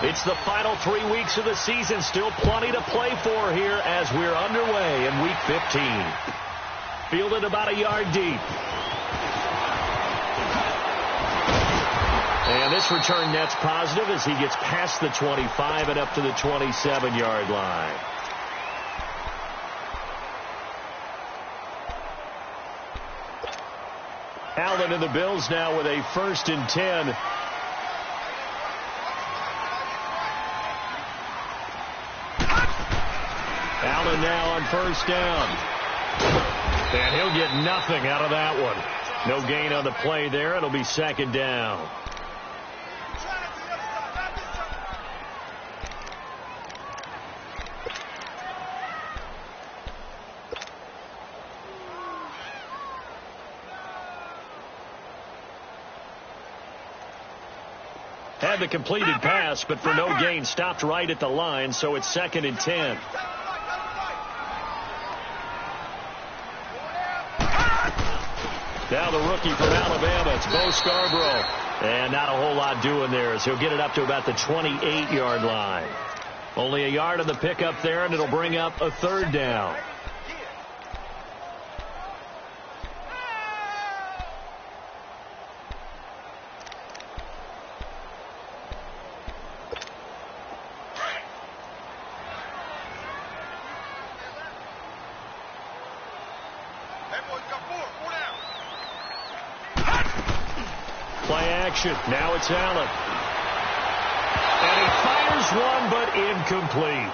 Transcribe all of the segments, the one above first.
It's the final 3 weeks of the season. Still plenty to play for here as we're underway in Week 15. Fielded about a yard deep. And this return net's positive as he gets past the 25 and up to the 27-yard line. Allen and the Bills now with a 1st and 10. Allen now on 1st down. And he'll get nothing out of that one. No gain on the play there. It'll be 2nd down. Had the completed pass, but for no gain, stopped right at the line, so it's 2nd and 10. Now the rookie from Alabama, it's Bo Scarborough. And not a whole lot doing there as he'll get it up to about the 28-yard line. Only a yard on the pickup there, and it'll bring up a 3rd down. Play action. Now it's Allen. And he fires one, but incomplete.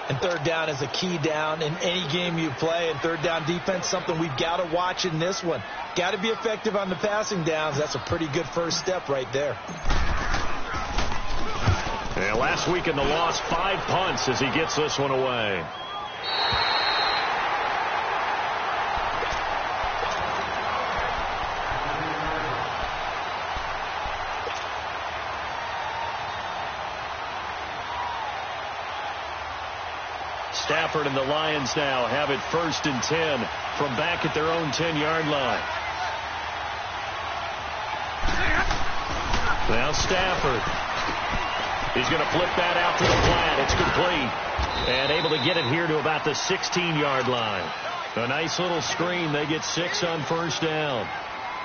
And 3rd down is a key down in any game you play. And 3rd down defense, something we've got to watch in this one. Got to be effective on the passing downs. That's a pretty good first step right there. And last week in the loss, 5 punts as he gets this one away. Stafford and the Lions now have it 1st and 10 from back at their own 10-yard line. Now Stafford. He's going to flip that out to the flat. It's complete. And able to get it here to about the 16-yard line. A nice little screen. They get 6 on 1st down.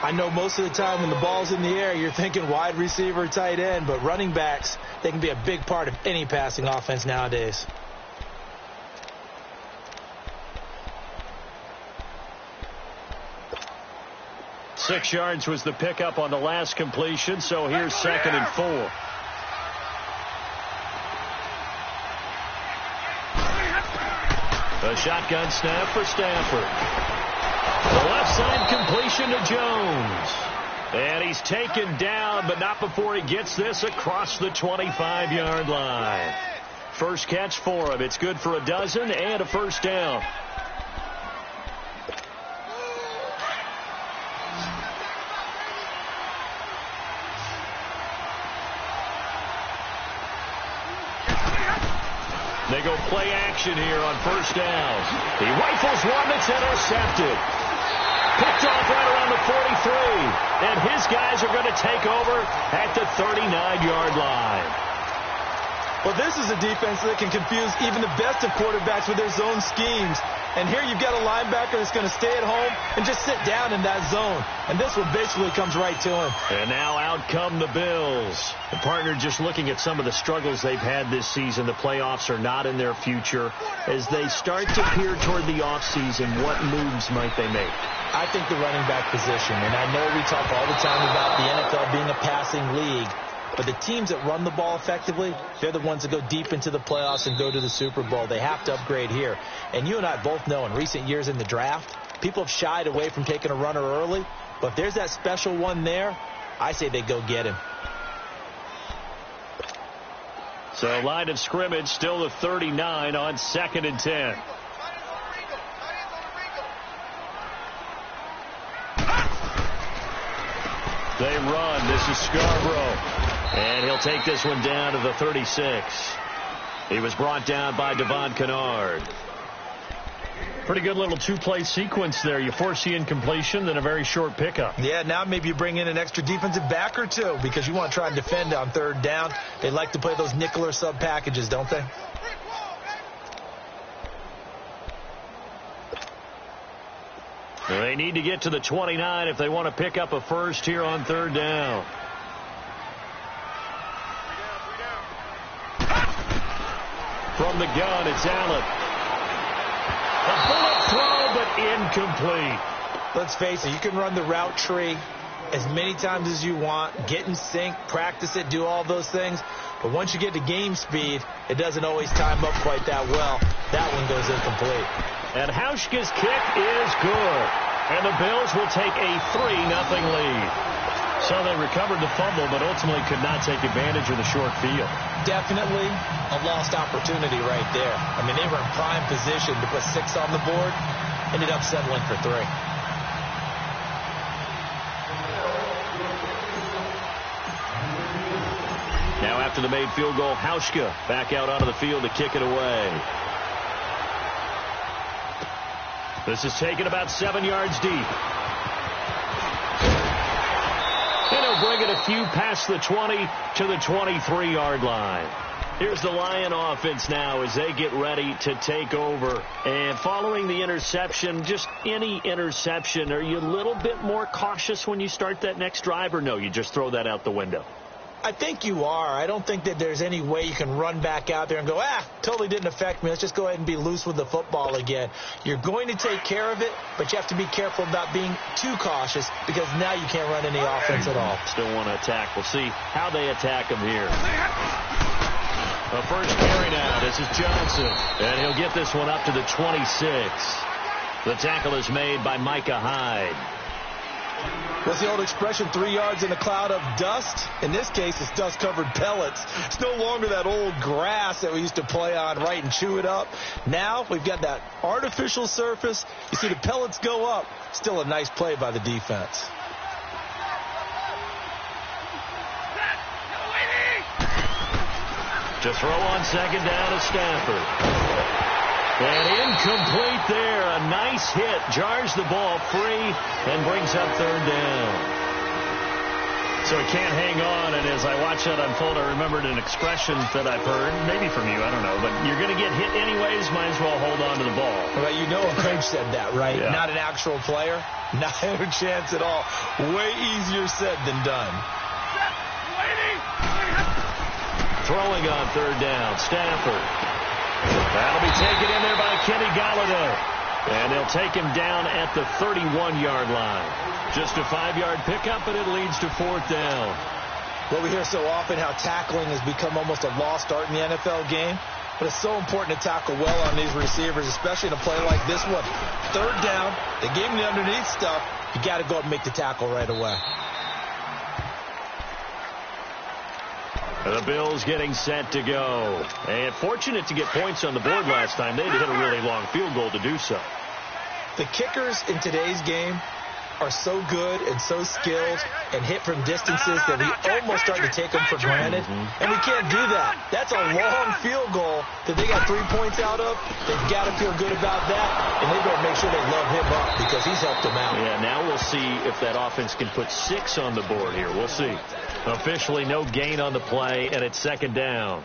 I know most of the time when the ball's in the air, you're thinking wide receiver, tight end, but running backs, they can be a big part of any passing offense nowadays. Six yards was the pickup on the last completion, so here's 2nd and 4. A shotgun snap for Stafford. The left side completion to Jones. And he's taken down, but not before he gets this across the 25-yard line. First catch for him. It's good for a dozen and a 1st down. They go play action here on 1st down. He rifles one that's intercepted. Picked off right around the 43. And his guys are going to take over at the 39-yard line. Well, this is a defense that can confuse even the best of quarterbacks with their zone schemes. And here you've got a linebacker that's going to stay at home and just sit down in that zone. And this one basically comes right to him. And now out come the Bills. The partner just looking at some of the struggles they've had this season. The playoffs are not in their future. As they start to peer toward the offseason, what moves might they make? I think the running back position. And I know we talk all the time about the NFL being a passing league. But the teams that run the ball effectively, they're the ones that go deep into the playoffs and go to the Super Bowl. They have to upgrade here. And you and I both know in recent years in the draft, people have shied away from taking a runner early. But if there's that special one there, I say they go get him. So line of scrimmage still the 39 on 2nd and 10. They run. This is Scarborough. And he'll take this one down to the 36. He was brought down by Devon Kennard. Pretty good little two-play sequence there. You force the incompletion, then a very short pickup. Yeah, now maybe you bring in an extra defensive back or two because you want to try and defend on third down. They like to play those nickel or sub packages, don't they? They need to get to the 29 if they want to pick up a first here on third down. From the gun, it's Allen. A bullet throw, but incomplete. Let's face it, you can run the route tree as many times as you want, get in sync, practice it, do all those things. But once you get to game speed, it doesn't always time up quite that well. That one goes incomplete. And Hauschka's kick is good. And the Bills will take a 3-0 lead. So they recovered the fumble, but ultimately could not take advantage of the short field. Definitely a lost opportunity right there. I mean, they were in prime position to put 6 on the board. Ended up settling for 3. Now after the made field goal, Hauschka back out onto the field to kick it away. This is taken about 7 yards deep. And he'll bring it a few past the 20 to the 23-yard line. Here's the Lion offense now as they get ready to take over. And following the interception, just any interception, are you a little bit more cautious when you start that next drive, or no, you just throw that out the window? I think you are. I don't think that there's any way you can run back out there and go, totally didn't affect me. Let's just go ahead and be loose with the football again. You're going to take care of it, but you have to be careful about being too cautious because now you can't run any offense at all. Still want to attack. We'll see how they attack him here. The first carry now. This is Johnson. And he'll get this one up to the 26. The tackle is made by Micah Hyde. What's the old expression, 3 yards in a cloud of dust? In this case, it's dust-covered pellets. It's no longer that old grass that we used to play on, right, and chew it up. Now we've got that artificial surface. You see the pellets go up. Still a nice play by the defense. To throw on second down to Stafford. And incomplete there. A nice hit. Jars the ball free and brings up third down. So he can't hang on. And as I watch that unfold, I remembered an expression that I've heard, maybe from you, I don't know. But you're going to get hit anyways, might as well hold on to the ball. Well, you know a coach said that, right? Yeah. Not an actual player. Not a chance at all. Way easier said than done. Throwing on third down, Stafford. That'll be taken in there by Kenny Golladay. And they'll take him down at the 31-yard line. Just a 5-yard pickup, but it leads to fourth down. Well, we hear so often how tackling has become almost a lost art in the NFL game. But it's so important to tackle well on these receivers, especially in a play like this one. Third down, they gave him the underneath stuff. You got to go up and make the tackle right away. The Bills getting set to go. And fortunate to get points on the board last time. They had to hit a really long field goal to do so. The kickers in today's game are so good and so skilled and hit from distances that we almost start to take them for granted. And we can't do that. That's a long field goal that they got 3 points out of. They've got to feel good about that, and they better make sure they love him up because he's helped them out. Yeah, now we'll see if that offense can put 6 on the board here. We'll see. Officially no gain on the play, and it's second down.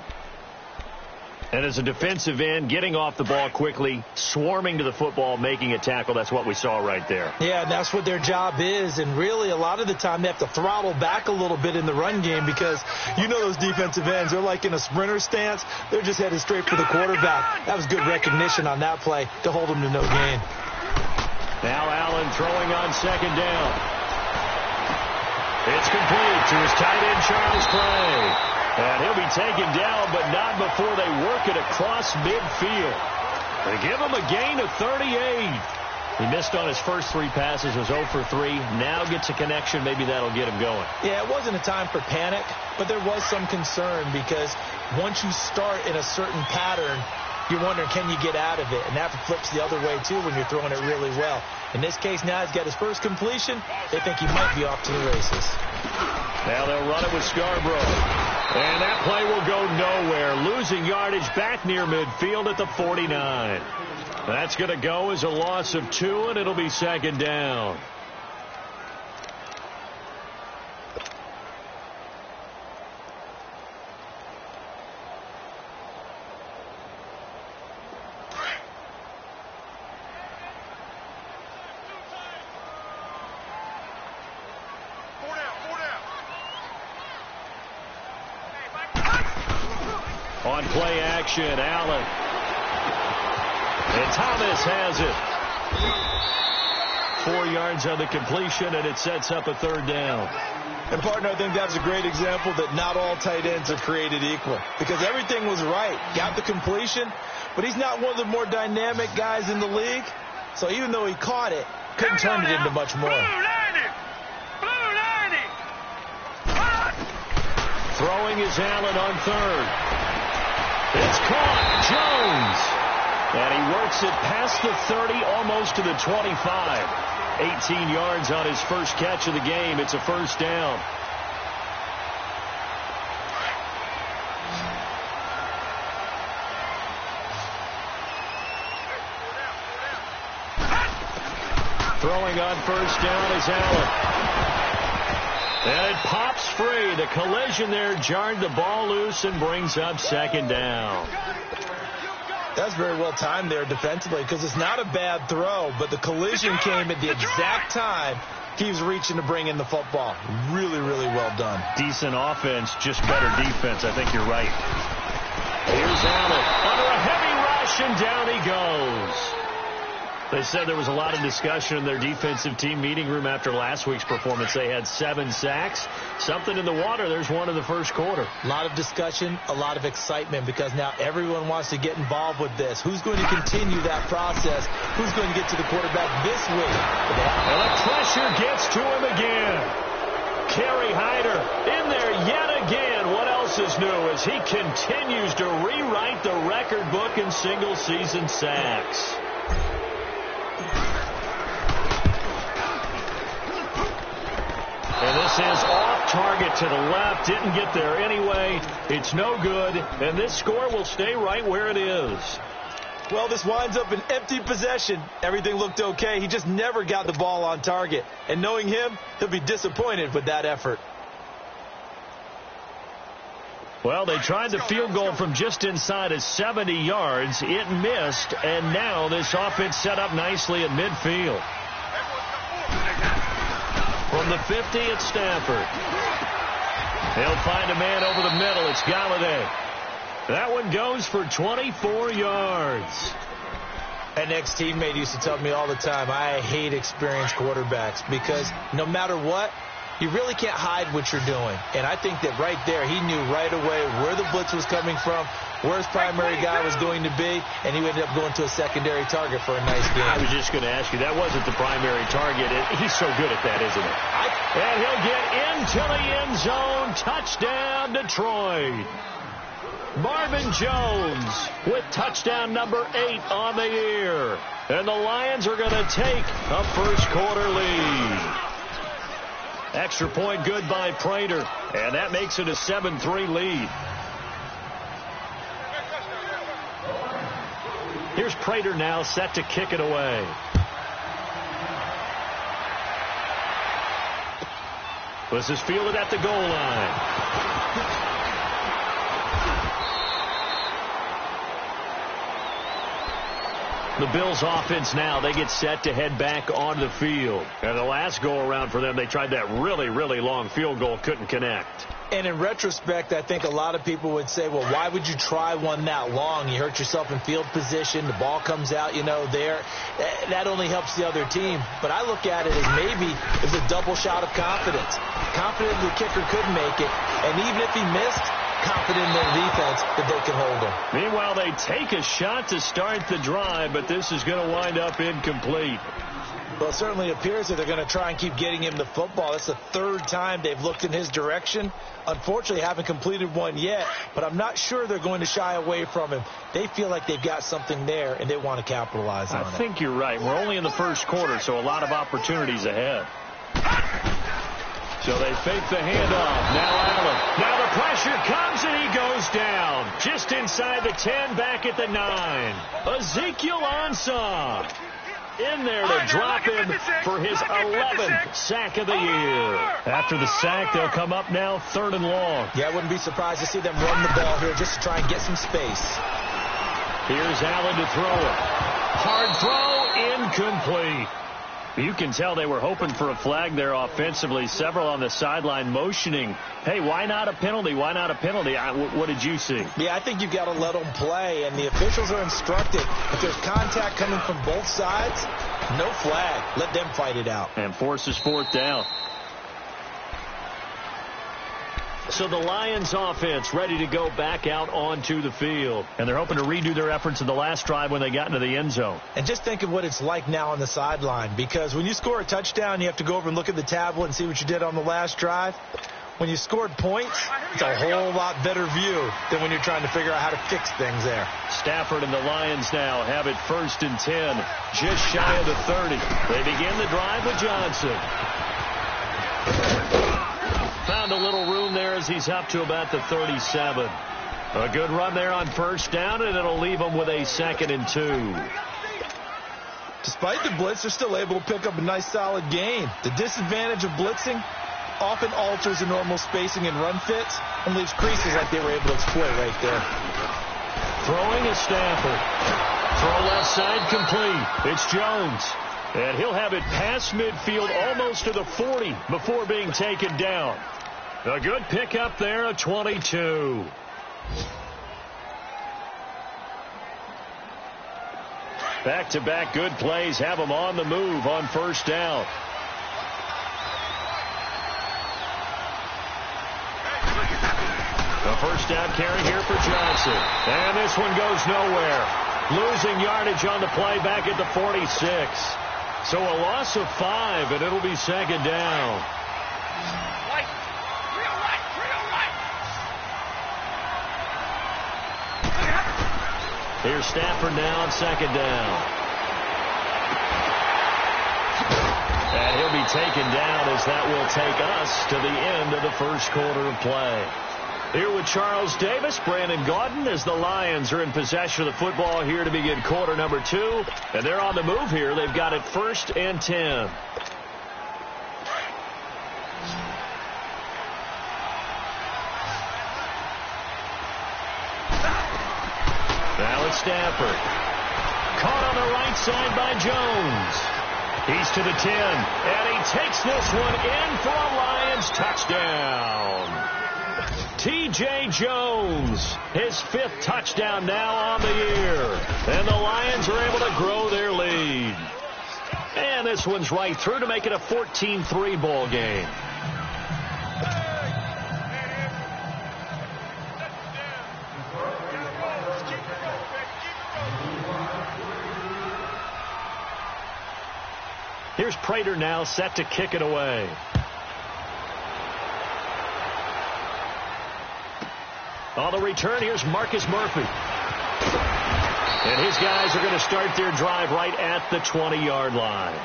And as a defensive end, getting off the ball quickly, swarming to the football, making a tackle, that's what we saw right there. Yeah, and that's what their job is. And really, a lot of the time, they have to throttle back a little bit in the run game because you know those defensive ends, they're like in a sprinter stance. They're just headed straight for the quarterback. That was good recognition on that play to hold them to no gain. Now Allen throwing on second down. It's complete to his tight end, Charles Clay. And he'll be taken down, but not before they work it across midfield. They give him a gain of 38. He missed on his first 3 passes, was 0 for 3. Now gets a connection. Maybe that'll get him going. Yeah, it wasn't a time for panic, but there was some concern because once you start in a certain pattern, you're wondering, can you get out of it? And that flips the other way, too, when you're throwing it really well. In this case, now he's got his first completion. They think he might be off to the races. Now they'll run it with Scarborough. And that play will go nowhere. Losing yardage back near midfield at the 49. That's going to go as a loss of 2, and it'll be second down. On play action, Allen. And Thomas has it. 4 yards on the completion, and it sets up a third down. And, partner, I think that's a great example that not all tight ends are created equal. Because everything was right. Got the completion, but he's not one of the more dynamic guys in the league. So even though he caught it, couldn't turn it into much more. Throwing is Allen on third. It's caught. Jones. And he works it past the 30, almost to the 25. 18 yards on his first catch of the game. It's a first down. Throwing on first down is Allen. And it pops free. The collision there jarred the ball loose and brings up second down. That's very well timed there defensively because it's not a bad throw, but the collision came at the exact time he was reaching to bring in the football. Really, really well done. Decent offense, just better defense. I think you're right. Here's Allen under a heavy rush, and down he goes. They said there was a lot of discussion in their defensive team meeting room after last week's performance. They had 7 sacks. Something in the water. There's one in the first quarter. A lot of discussion, a lot of excitement, because now everyone wants to get involved with this. Who's going to continue that process? Who's going to get to the quarterback this week? And the pressure gets to him again. Kerry Hyder in there yet again. What else is new as he continues to rewrite the record book in single-season sacks. And this is off target to the left. Didn't get there anyway. It's no good. And this score will stay right where it is. Well, this winds up an empty possession. Everything looked okay. He just never got the ball on target. And knowing him, he'll be disappointed with that effort. Well, they tried the field goal from just inside of 70 yards. It missed. And now this offense set up nicely at midfield. From the 50, it's Stafford. He'll find a man over the middle. It's Galladay. That one goes for 24 yards. An ex-teammate used to tell me all the time, I hate experienced quarterbacks because no matter what, you really can't hide what you're doing. And I think that right there, he knew right away where the blitz was coming from, where his primary guy was going to be, and he ended up going to a secondary target for a nice game. I was just going to ask you, that wasn't the primary target. He's so good at that, isn't it? And he'll get into the end zone. Touchdown, Detroit. Marvin Jones with touchdown number 8 on the year. And the Lions are going to take a first-quarter lead. Extra point good by Prater, and that makes it a 7-3 lead. Here's Prater now set to kick it away. This is fielded at the goal line. The Bills offense now, they get set to head back onto the field. And the last go-around for them, they tried that really, really long field goal, couldn't connect. And in retrospect, I think a lot of people would say, well, why would you try one that long? You hurt yourself in field position. The ball comes out, there. That only helps the other team. But I look at it as maybe it's a double shot of confidence. Confident the kicker could make it. And even if he missed, confident in their defense that they can hold him. Meanwhile, they take a shot to start the drive, but this is going to wind up incomplete. Well, it certainly appears that they're going to try and keep getting him the football. That's the 3rd time they've looked in his direction. Unfortunately, haven't completed one yet, but I'm not sure they're going to shy away from him. They feel like they've got something there, and they want to capitalize on it. I think you're right. We're only in the first quarter, so a lot of opportunities ahead. So they fake the handoff. Now Allen. Now the pressure comes, and he goes down. Just inside inside the 10, back at the 9. Ezekiel Ansah in there to drop him for his 11th sack of the year. After the sack, they'll come up now 3rd and long. Yeah, I wouldn't be surprised to see them run the ball here just to try and get some space. Here's Allen to throw it. Hard throw, incomplete. You can tell they were hoping for a flag there offensively. Several on the sideline motioning, hey, why not a penalty? Why not a penalty? What did you see? Yeah, I think you've got to let them play, and the officials are instructed. If there's contact coming from both sides, no flag. Let them fight it out. And forces 4th down. So the Lions offense ready to go back out onto the field. And they're hoping to redo their efforts in the last drive when they got into the end zone. And just think of what it's like now on the sideline. Because when you score a touchdown, you have to go over and look at the tablet and see what you did on the last drive. When you scored points, it's a whole lot better view than when you're trying to figure out how to fix things there. Stafford and the Lions now have it 1st and 10, just shy of the 30. They begin the drive with Johnson. Found a little room there as he's up to about the 37. A good run there on 1st down, and it'll leave them with a 2nd and 2. Despite the blitz, they're still able to pick up a nice solid gain. The disadvantage of blitzing often alters the normal spacing and run fits and leaves creases like they were able to exploit right there. Throwing is Stafford. Throw left side complete. It's Jones. And he'll have it past midfield almost to the 40 before being taken down. A good pickup there, a 22. Back-to-back good plays have them on the move on 1st down. A 1st down carry here for Johnson. And this one goes nowhere. Losing yardage on the play back at the 46. So a loss of 5, and it'll be 2nd down. Here's Stafford now on 2nd down. And he'll be taken down as that will take us to the end of the 1st quarter of play. Here with Charles Davis, Brandon Gaudin, as the Lions are in possession of the football here to begin quarter number 2. And they're on the move here. They've got it 1st and 10. Now it's Stafford. Caught on the right side by Jones. He's to the 10. And he takes this one in for a Lions touchdown. T.J. Jones, his 5th touchdown now on the year. And the Lions are able to grow their lead. And this one's right through to make it a 14-3 ball game. Here's Prater now set to kick it away. On the return, here's Marcus Murphy. And his guys are going to start their drive right at the 20-yard line.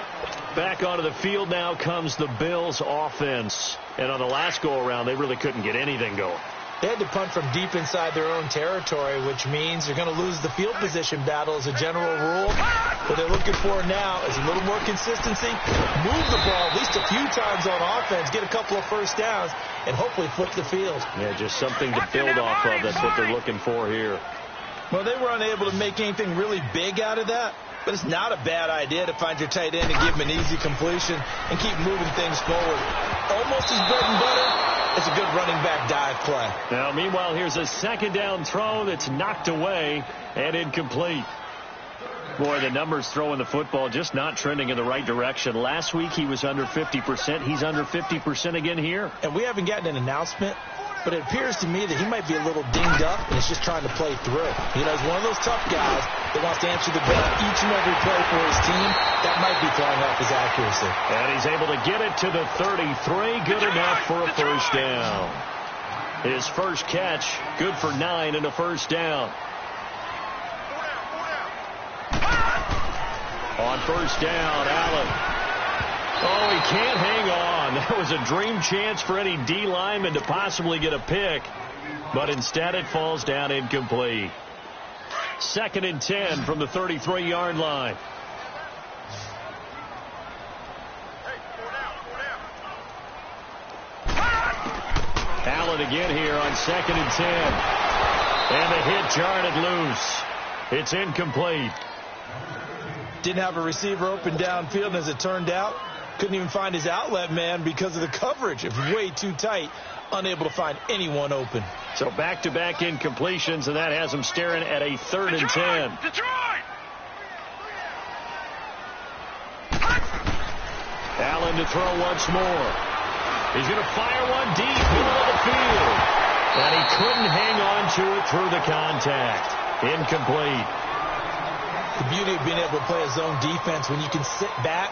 Back onto the field now comes the Bills offense. And on the last go-around, they really couldn't get anything going. They had to punt from deep inside their own territory, which means they're going to lose the field position battle as a general rule. What they're looking for now is a little more consistency, move the ball at least a few times on offense, get a couple of 1st downs, and hopefully flip the field. Yeah, just something to build off of. That's what they're looking for here. Well, they were unable to make anything really big out of that, but it's not a bad idea to find your tight end and give him an easy completion and keep moving things forward. Almost as bread and butter. It's a good running back dive play. Now, meanwhile, here's a 2nd down throw that's knocked away and incomplete. Boy, the numbers throwing the football just not trending in the right direction. Last week he was under 50%. He's under 50% again here. And we haven't gotten an announcement, but it appears to me that he might be a little dinged up and is just trying to play through. You know, he's one of those tough guys that wants to answer the bell each and every play for his team. That might be throwing off his accuracy. And he's able to get it to the 33. Good enough for a 1st down. His first catch, good for 9 and a 1st down. On 1st down, Allen. Oh, he can't hang on. That was a dream chance for any D lineman to possibly get a pick, but instead it falls down incomplete. 2nd and 10 from the 33-yard line. Allen again here on 2nd and 10. And the hit jarred it loose. It's incomplete. Didn't have a receiver open downfield, and as it turned out, couldn't even find his outlet man because of the coverage. It was way too tight, unable to find anyone open. So back-to-back incompletions, and that has him staring at a 3rd and 10. Detroit! Allen to throw once more. He's going to fire one deep middle of the field. And he couldn't hang on to it through the contact. Incomplete. The beauty of being able to play a zone defense when you can sit back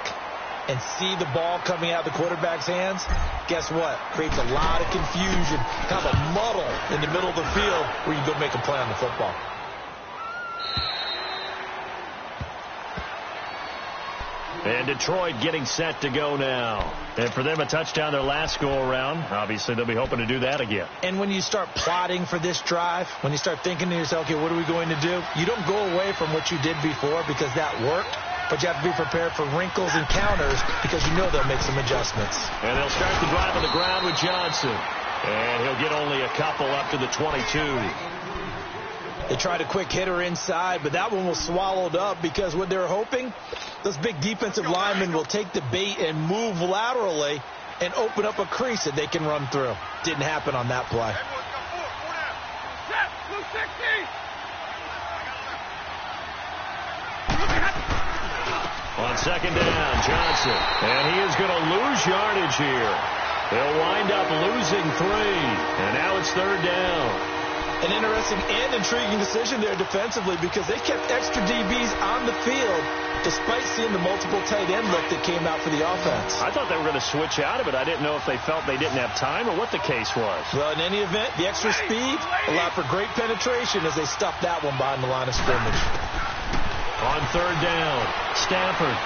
and see the ball coming out of the quarterback's hands, guess what? Creates a lot of confusion, kind of a muddle in the middle of the field where you go make a play on the football. And Detroit getting set to go now. And for them, a touchdown their last go-around. Obviously, they'll be hoping to do that again. And when you start plotting for this drive, when you start thinking to yourself, okay, what are we going to do? You don't go away from what you did before because that worked. But you have to be prepared for wrinkles and counters because you know they'll make some adjustments. And they'll start the drive on the ground with Johnson. And he'll get only a couple up to the 22. They tried a quick hitter inside, but that one was swallowed up because what they're hoping, those big defensive linemen will take the bait and move laterally and open up a crease that they can run through. Didn't happen on that play. On 2nd down, Johnson. And he is going to lose yardage here. They'll wind up losing 3. And now it's 3rd down. An interesting and intriguing decision there defensively because they kept extra DBs on the field despite seeing the multiple tight end look that came out for the offense. I thought they were going to switch out of it. I didn't know if they felt they didn't have time or what the case was. Well, in any event, the extra speed allowed for great penetration as they stuffed that one behind the line of scrimmage. On 3rd down, Stafford.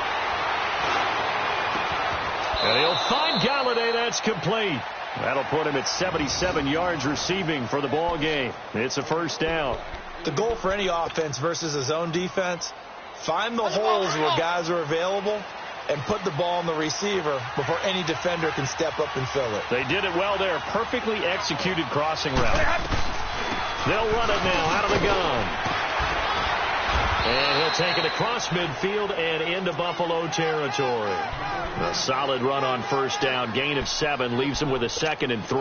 And he'll find Galladay. That's complete. That'll put him at 77 yards receiving for the ball game. It's a 1st down. The goal for any offense versus a zone defense, find the holes where guys are available and put the ball on the receiver before any defender can step up and fill it. They did it well there. Perfectly executed crossing route. They'll run it now out of the gun. And he'll take it across midfield and into Buffalo territory. A solid run on 1st down. Gain of 7 leaves him with a 2nd and 3.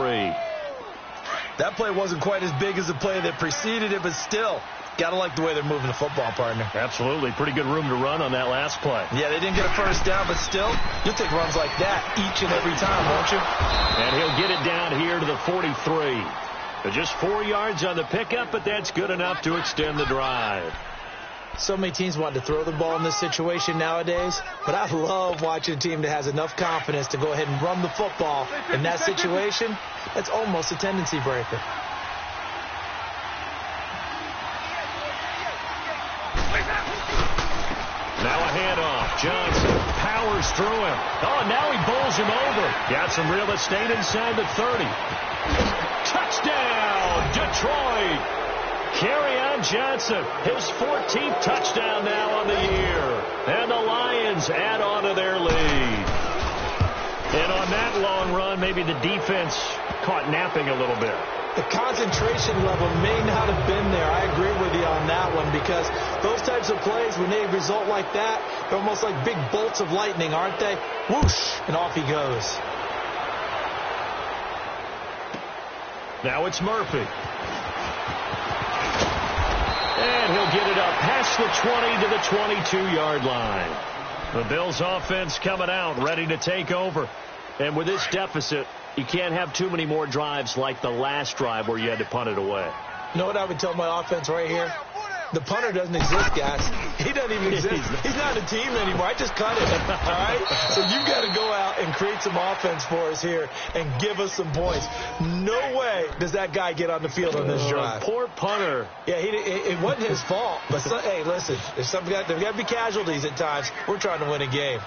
That play wasn't quite as big as the play that preceded it, but still, got to like the way they're moving the football, partner. Absolutely. Pretty good room to run on that last play. Yeah, they didn't get a 1st down, but still, you'll take runs like that each and every time, won't you? And he'll get it down here to the 43. Just 4 yards on the pickup, but that's good enough to extend the drive. So many teams want to throw the ball in this situation nowadays, but I love watching a team that has enough confidence to go ahead and run the football. In that situation, that's almost a tendency breaker. Now a handoff. Johnson powers through him. Oh, now he bowls him over. Got some real estate inside the 30. Touchdown, Detroit. Kerryon Johnson, his 14th touchdown now on the year. And the Lions add on to their lead. And on that long run, maybe the defense caught napping a little bit. The concentration level may not have been there. I agree with you on that one because those types of plays, when they result like that, they're almost like big bolts of lightning, aren't they? Whoosh, and off he goes. Now it's Murphy. And he'll get it up past the 20 to the 22-yard line. The Bills offense coming out, ready to take over. And with this deficit, you can't have too many more drives like the last drive where you had to punt it away. You know what I would tell my offense right here? The punter doesn't exist, guys. He doesn't even exist. He's not a team anymore. I just cut it, all right? So you've got to go out and create some offense for us here and give us some points. No way does that guy get on the field on this drive. Poor punter. Yeah, it wasn't his fault. But, hey, listen, there's got to be casualties at times. We're trying to win a game.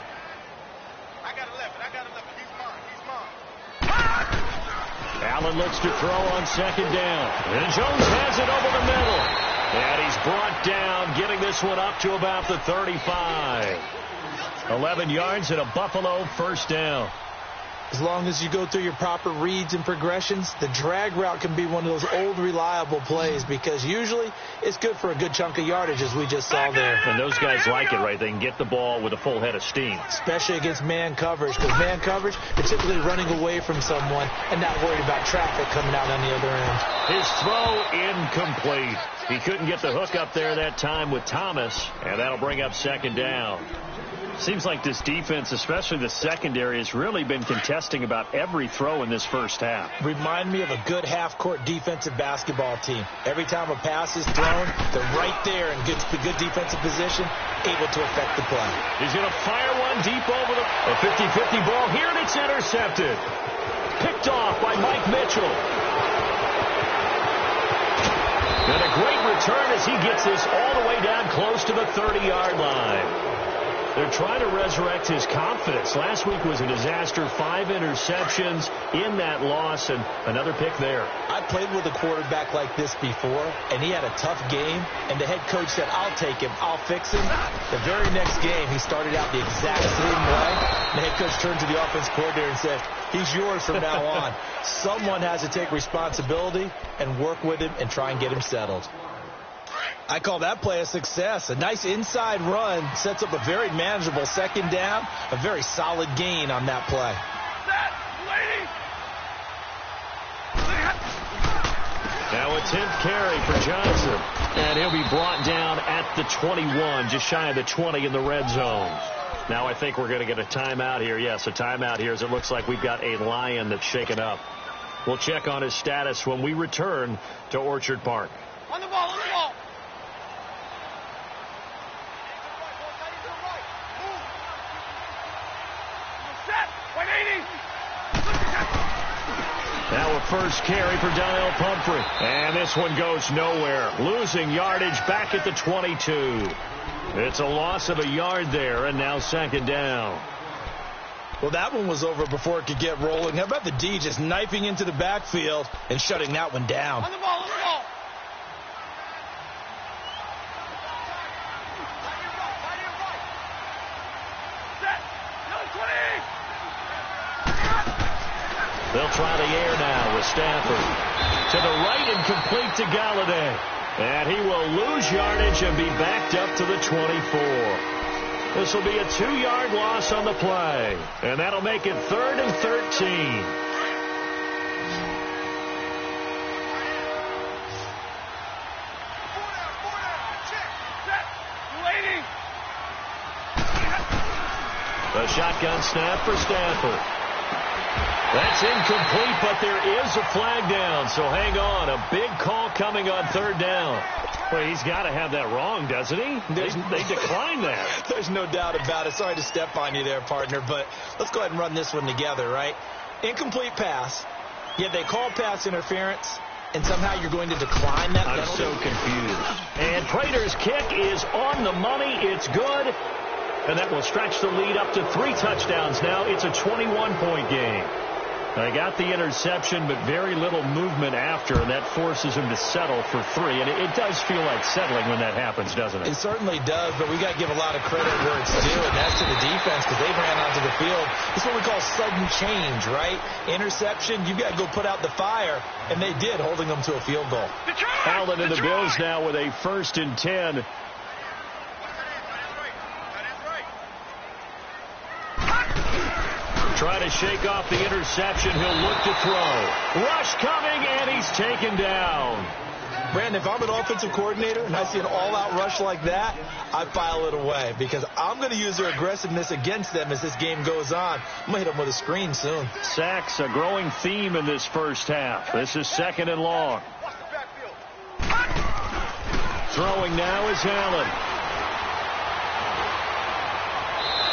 I got 11. Allen looks to throw on second down. And Jones has it over the middle. And he's brought down, getting this one up to about the 35. 11 yards and a Buffalo first down. As long as you go through your proper reads and progressions, the drag route can be one of those old reliable plays because usually it's good for a good chunk of yardage, as we just saw there. And those guys like it, right? They can get the ball with a full head of steam. Especially against man coverage, because man coverage, they're typically running away from someone and not worried about traffic coming out on the other end. His throw incomplete. He couldn't get the hook up there that time with Thomas, and that'll bring up second down. Seems like this defense, especially the secondary, has really been contesting about every throw in this first half. Remind me of a good half-court defensive basketball team. Every time a pass is thrown, they're right there in good defensive position, able to affect the play. He's going to fire one deep over the 50-50 ball here, and it's intercepted. Picked off by Mike Mitchell. And a great return as he gets this all the way down close to the 30-yard line. They're trying to resurrect his confidence. Last week was a disaster. 5 interceptions in that loss, and another pick there. I played with a quarterback like this before, and he had a tough game, and the head coach said, I'll take him, I'll fix him. The very next game, he started out the exact same way. The head coach turned to the offense coordinator and said, he's yours from now on. Someone has to take responsibility and work with him and try and get him settled. I call that play a success. A nice inside run sets up a very manageable second down, a very solid gain on that play. Now a 10th carry for Johnson. And he'll be brought down at the 21, just shy of the 20 in the red zone. Now I think we're going to get a timeout here. Yes, a timeout here as it looks like we've got a Lion that's shaken up. We'll check on his status when we return to Orchard Park. On the ball, on the ball. Now a first carry for Donnell Pumphrey. And this one goes nowhere. Losing yardage back at the 22. It's a loss of a yard there, and now second down. Well, that one was over before it could get rolling. How about the D just knifing into the backfield and shutting that one down? On the ball, on the ball. They'll try the air now with Stafford. To the right and complete to Galladay. And he will lose yardage and be backed up to the 24. This will be a 2-yard loss on the play. And that'll make it 3rd and 13. The shotgun snap for Stafford. That's incomplete, but there is a flag down, so hang on. A big call coming on 3rd down. Well, he's got to have that wrong, doesn't he? They declined that. There's no doubt about it. Sorry to step on you there, partner, but let's go ahead and run this one together, right? Incomplete pass, yet they call pass interference, and somehow you're going to decline that penalty? I'm so confused. And Prater's kick is on the money. It's good. And that will stretch the lead up to 3 touchdowns now. It's a 21-point game. They got the interception, but very little movement after, and that forces him to settle for 3. And it does feel like settling when that happens, doesn't it? It certainly does, but we got to give a lot of credit where it's due, and that's to the defense because they ran onto the field. It's what we call sudden change, right? Interception, you got to go put out the fire, and they did, holding them to a field goal. Allen and the Bills now with a 1st and 10. Try to shake off the interception. He'll look to throw. Rush coming, and he's taken down. Brandon, if I'm an offensive coordinator and I see an all-out rush like that, I file it away because I'm going to use their aggressiveness against them as this game goes on. I'm going to hit them with a screen soon. Sacks, a growing theme in this first half. This is 2nd and long. Throwing now is Allen.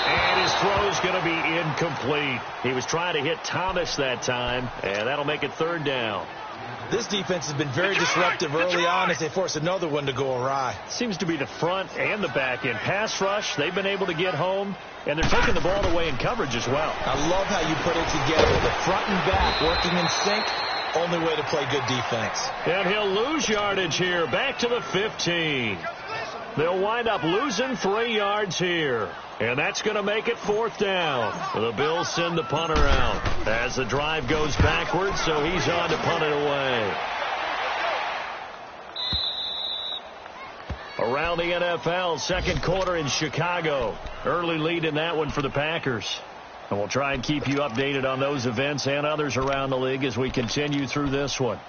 And his throw's going to be incomplete. He was trying to hit Thomas that time, and that'll make it 3rd down. This defense has been very disruptive early on as they force another one to go awry. Seems to be the front and the back end. Pass rush, they've been able to get home, and they're taking the ball away in coverage as well. I love how you put it together. The front and back working in sync. Only way to play good defense. And he'll lose yardage here, back to the 15. They'll wind up losing 3 yards here. And that's going to make it 4th down. The Bills send the punter out as the drive goes backwards, so he's on to punt it away. Around the NFL, second quarter in Chicago. Early lead in that one for the Packers. And we'll try and keep you updated on those events and others around the league as we continue through this one.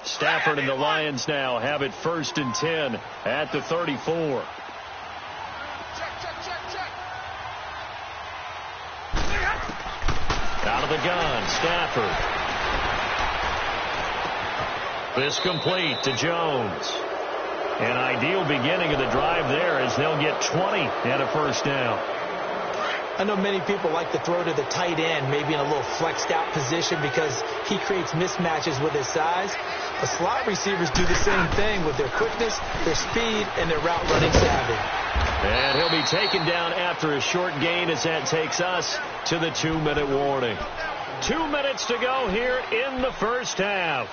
Stafford and the Lions now have it 1st and 10 at the 34. Out of the gun, Stafford. This complete to Jones. An ideal beginning of the drive there as they'll get 20 and a 1st down. I know many people like to throw to the tight end, maybe in a little flexed out position because he creates mismatches with his size. The slot receivers do the same thing with their quickness, their speed, and their route running savvy. And he'll be taken down after a short gain as that takes us to the 2-minute warning. 2 minutes to go here in the first half.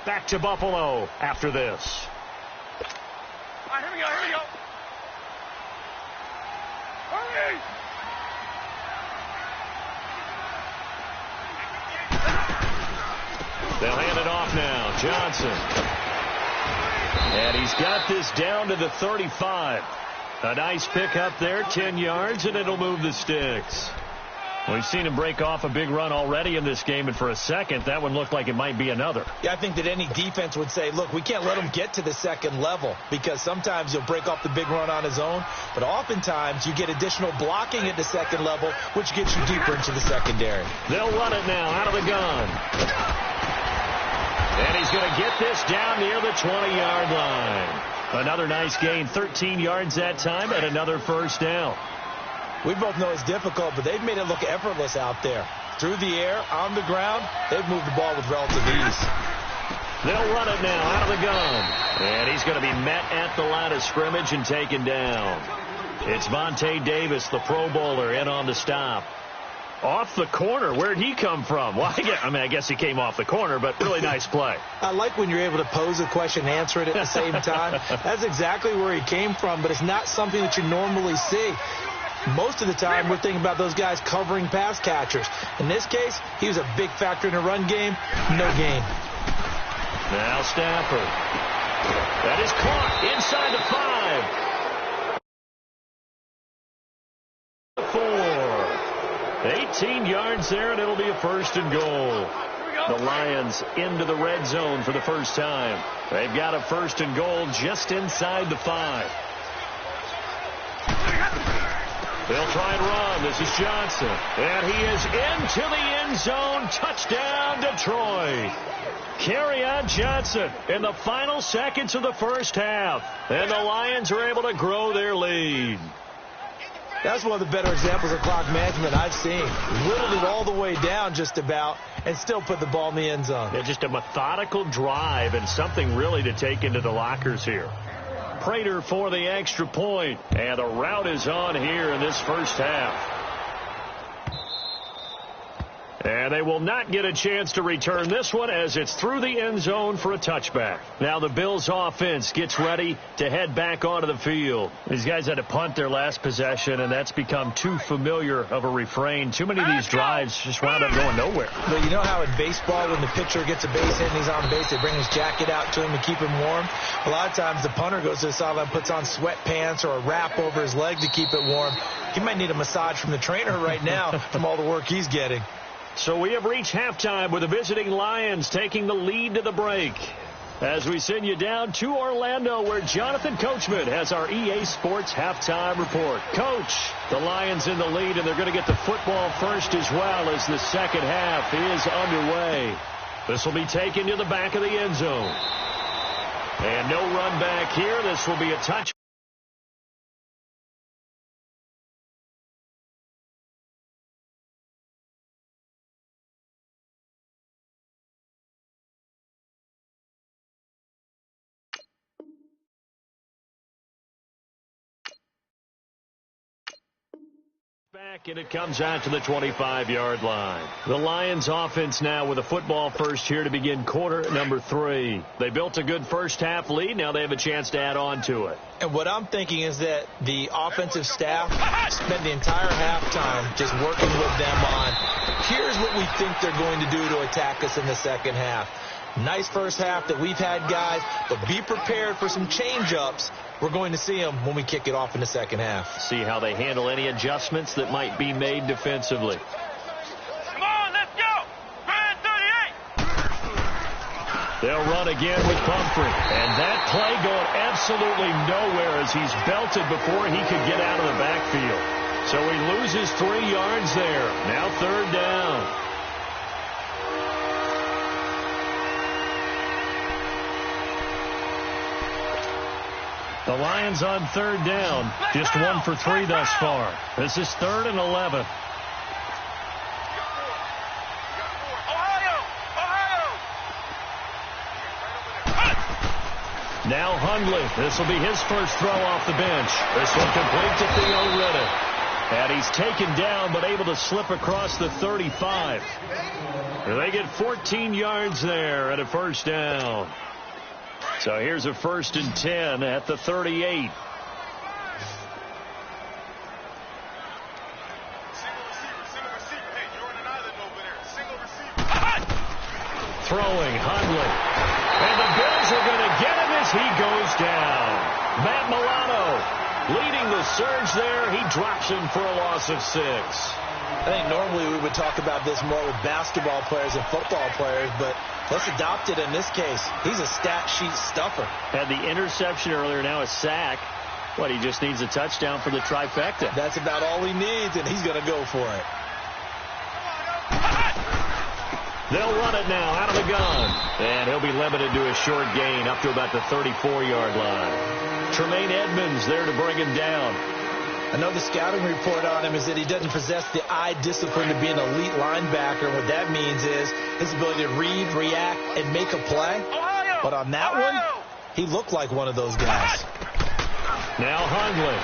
Back to Buffalo after this. All right, here we go. Hurry! They'll hand it off now. Johnson. And he's got this down to the 35. A nice pickup there, 10 yards, and it'll move the sticks. We've seen him break off a big run already in this game, and for a second, that one looked like it might be another. Yeah, I think that any defense would say, look, we can't let him get to the second level because sometimes he'll break off the big run on his own, but oftentimes you get additional blocking at the second level, which gets you deeper into the secondary. They'll run it now out of the gun. And he's going to get this down near the 20-yard line. Another nice gain, 13 yards that time, and another 1st down. We both know it's difficult, but they've made it look effortless out there. Through the air, on the ground, they've moved the ball with relative ease. They'll run it now out of the gun. And he's going to be met at the line of scrimmage and taken down. It's Vontae Davis, the Pro Bowler, in on the stop. Off the corner. Where'd he come from? Well, I guess he came off the corner, but really nice play. I like when you're able to pose a question and answer it at the same time. That's exactly where he came from, but it's not something that you normally see. Most of the time, we're thinking about those guys covering pass catchers. In this case, he was a big factor in the run game. No gain. Now Stafford. That is caught inside the 5. 4. 18 yards there, and it'll be a 1st and goal. The Lions into the red zone for the first time. They've got a 1st and goal just inside the 5. They'll try and run. This is Johnson. And he is into the end zone. Touchdown, Detroit. Kerryon Johnson in the final seconds of the first half. And the Lions are able to grow their lead. That's one of the better examples of clock management I've seen. Whittled it all the way down just about and still put the ball in the end zone. Yeah, just a methodical drive and something really to take into the lockers here. Prater for the extra point. And the route is on here in this first half. And they will not get a chance to return this one as it's through the end zone for a touchback. Now the Bills offense gets ready to head back onto the field. These guys had to punt their last possession, and that's become too familiar of a refrain. Too many of these drives just wound up going nowhere. But you know how in baseball when the pitcher gets a base hit and he's on base, they bring his jacket out to him to keep him warm? A lot of times the punter goes to the sideline, puts on sweatpants or a wrap over his leg to keep it warm. He might need a massage from the trainer right now from all the work he's getting. So we have reached halftime with the visiting Lions taking the lead to the break. As we send you down to Orlando where Jonathan Coachman has our EA Sports halftime report. Coach, the Lions in the lead and they're going to get the football first as well as the second half is underway. This will be taken to the back of the end zone. And no run back here. This will be a touch. Back, and it comes out to the 25-yard line. The Lions offense now with a football first here to begin quarter number 3. They built a good first-half lead. Now they have a chance to add on to it. And what I'm thinking is that the offensive staff spent the entire halftime just working with them on, here's what we think they're going to do to attack us in the second half. Nice first half that we've had, guys, but be prepared for some change-ups. We're going to see them when we kick it off in the second half. See how they handle any adjustments that might be made defensively. Come on, let's go. Grand 38. They'll run again with Pumphrey. And that play going absolutely nowhere as he's belted before he could get out of the backfield. So he loses 3 yards there. Now third down. The Lions on third down. Just 1 for 3 thus far. This is 3rd and 11. Now Hundley. This will be his first throw off the bench. This one complete to Theo Riddick. And he's taken down but able to slip across the 35. And they get 14 yards there and a first down. So here's a 1st and 10 at the 38. Throwing Hundley. And the Bills are going to get him as he goes down. Matt Milano leading the surge there. He drops him for a loss of 6. I think normally we would talk about this more with basketball players and football players, but let's adopt it in this case. He's a stat sheet stuffer. Had the interception earlier, now a sack. What, he just needs a touchdown for the trifecta. That's about all he needs, and he's going to go for it. They'll run it now out of the gun. And he'll be limited to a short gain up to about the 34-yard line. Tremaine Edmonds there to bring him down. I know the scouting report on him is that he doesn't possess the eye discipline to be an elite linebacker. What that means is his ability to read, react, and make a play. But on that one, he looked like one of those guys. Now Hundley.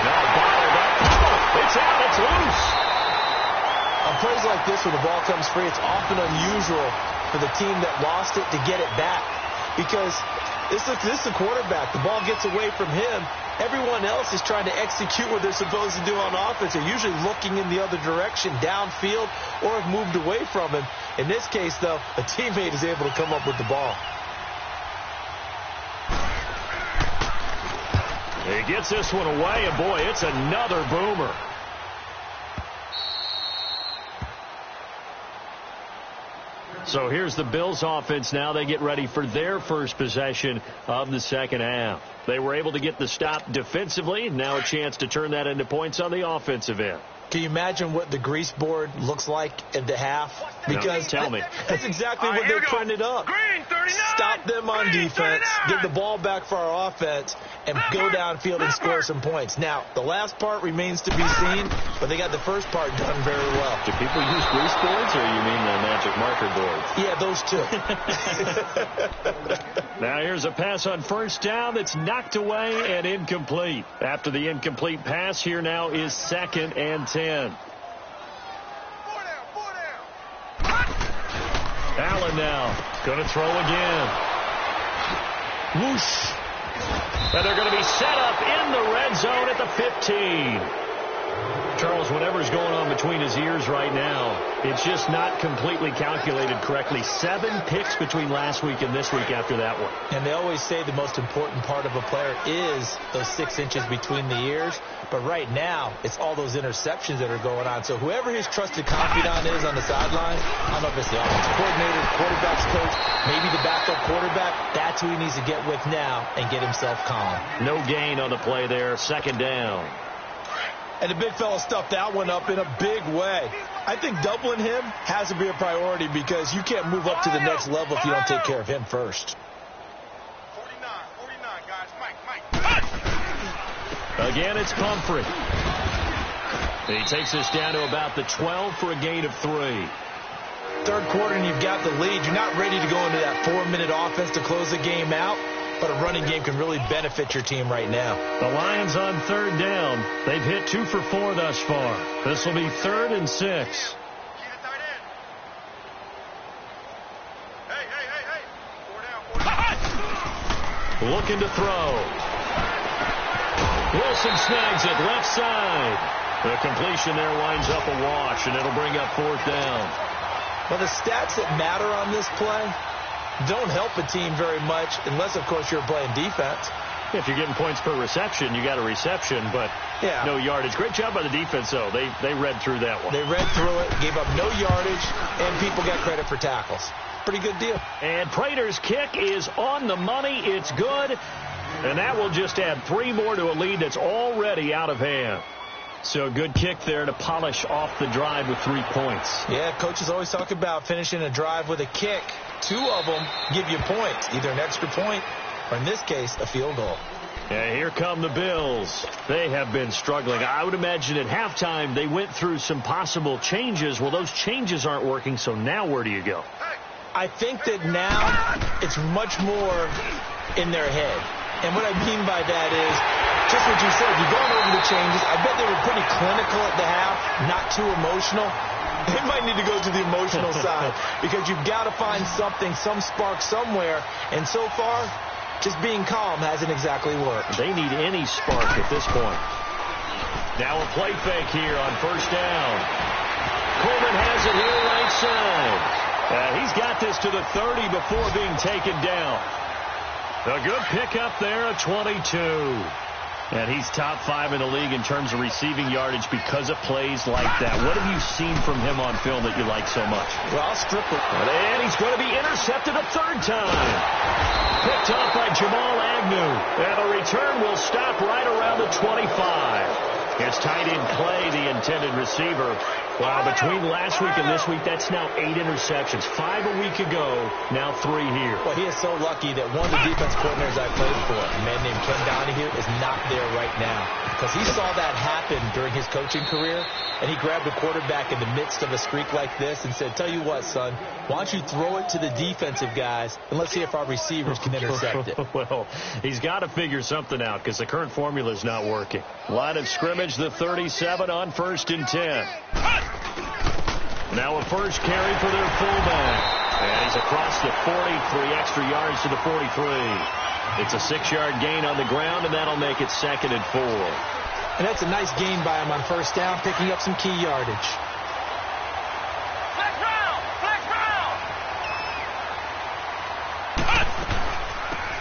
Now bottled up. It's out. It's loose. On plays like this where the ball comes free, it's often unusual for the team that lost it to get it back. Because this is the quarterback. The ball gets away from him. Everyone else is trying to execute what they're supposed to do on offense. They're usually looking in the other direction, downfield, or have moved away from him. In this case, though, a teammate is able to come up with the ball. He gets this one away, and boy, it's another boomer. So here's the Bills offense now. They get ready for their first possession of the second half. They were able to get the stop defensively. Now a chance to turn that into points on the offensive end. Can you imagine what the grease board looks like at the half? Because tell me. That's exactly what they printed up. Green 39. Stop them on Green defense, 39. get the ball back for our offense, and go downfield and score some points. Now, the last part remains to be seen, but they got the first part done very well. Do people use grease boards, or you mean the magic marker boards? Yeah, those two. Now here's a pass on first down that's knocked away and incomplete. After the incomplete pass, here now is 2nd and 10. Allen now going to throw again. Whoosh. And they're going to be set up in the red zone at the 15. Charles, whatever's going on between his ears right now, it's just not completely calculated correctly. 7 picks between last week and this week after that one. And they always say the most important part of a player is those 6 inches between the ears. But right now, it's all those interceptions that are going on. So whoever his trusted confidant is on the sideline, I don't know if it's the offensive coordinator, quarterback's coach, maybe the backup quarterback, that's who he needs to get with now and get himself calm. No gain on the play there. 2nd down. And the big fella stuffed that one up in a big way. I think doubling him has to be a priority because you can't move up to the next level if you don't take care of him first. 49, guys. Mike. Again, it's Pumphrey. He takes us down to about the 12 for a gain of 3. Third quarter and you've got the lead. You're not ready to go into that 4-minute offense to close the game out. but a running game can really benefit your team right now. The Lions on third down. They've hit 2 for 4 thus far. This will be 3rd and 6. Looking to throw. Wilson snags it left side. The completion there winds up a wash, and it'll bring up 4th down. Well, the stats that matter on this play don't help a team very much unless, of course, you're playing defense. If you're getting points per reception, you got a reception, but no yardage. Great job by the defense, though. They read through that one. They read through it, gave up no yardage, and people got credit for tackles. Pretty good deal. And Prater's kick is on the money. It's good. And that will just add 3 more to a lead that's already out of hand. So a good kick there to polish off the drive with 3 points. Yeah, coaches always talk about finishing a drive with a kick. 2 of them give you points, either an extra point or, in this case, a field goal. Yeah, here come the Bills. They have been struggling. I would imagine at halftime they went through some possible changes. Well, those changes aren't working, so now where do you go? I think that now it's much more in their head. And what I mean by that is just what you said. You're going over the changes. I bet they were pretty clinical at the half, not too emotional. They might need to go to the emotional side because you've got to find something, some spark somewhere. And so far, just being calm hasn't exactly worked. They need any spark at this point. Now a play fake here on 1st down. Coleman has it here right side. He's got this to the 30 before being taken down. A good pickup there, a 22. And he's top 5 in the league in terms of receiving yardage because of plays like that. What have you seen from him on film that you like so much? Well, I'll strip it. And he's going to be intercepted a 3rd time. Picked off by Jamal Agnew. And the return will stop right around the 25. It's tight end Clay, the intended receiver. Wow, between last week and this week, that's now 8 interceptions. 5 a week ago, now 3 here. Well, he is so lucky that one of the defense coordinators I played for, a man named Ken Donahue, is not there right now. Because he saw that happen during his coaching career, and he grabbed a quarterback in the midst of a streak like this and said, tell you what, son, why don't you throw it to the defensive guys, and let's see if our receivers can intercept it. Well, he's got to figure something out because the current formula is not working. Line of scrimmage, the 37 on 1st and 10. Now a first carry for their fullback. And he's across the 43 extra yards to the 43. It's a 6-yard gain on the ground, and that'll make it 2nd and 4. And that's a nice gain by him on 1st down, picking up some key yardage. Flex round! Flex round!